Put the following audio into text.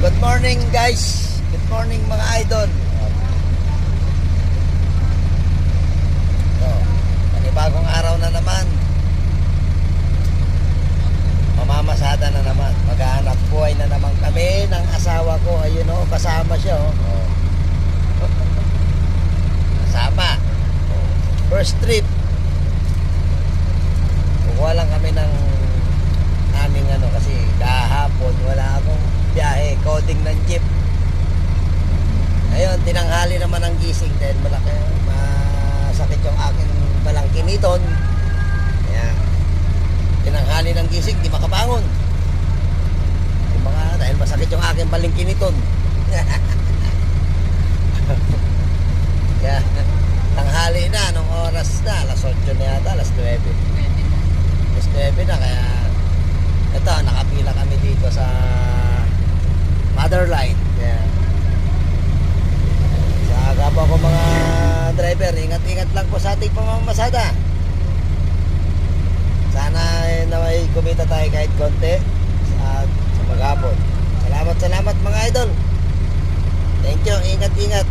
Good morning guys. Good morning mga idol. So, panibagong araw na naman. Mamamasada na naman. Maghahanap buhay na naman kami ng asawa ko. Ayun o, kasama siya o. Kasama. First trip. Kukuha lang kami ng aming kasi kahapon wala akong biyahe, coding ng jeep. Ayun, tinanghali naman ang gising dahil malaki, masakit yung aking balangkiniton. Kaya tinanghali ng gising, di makabangon. Yung dahil masakit yung aking balangkiniton. Kaya tanghali na, anong oras na? Alas 8 na yata, alas 9. Alas 9 na, kaya ito, nakapila kami dito sa Motherline. Yeah. Sa kapwa ko mga driver, ingat-ingat lang po sa ating pamamasada. Sana na may kumita tayo kahit konti sa maghapon. Salamat mga idol. Thank you, ingat-ingat.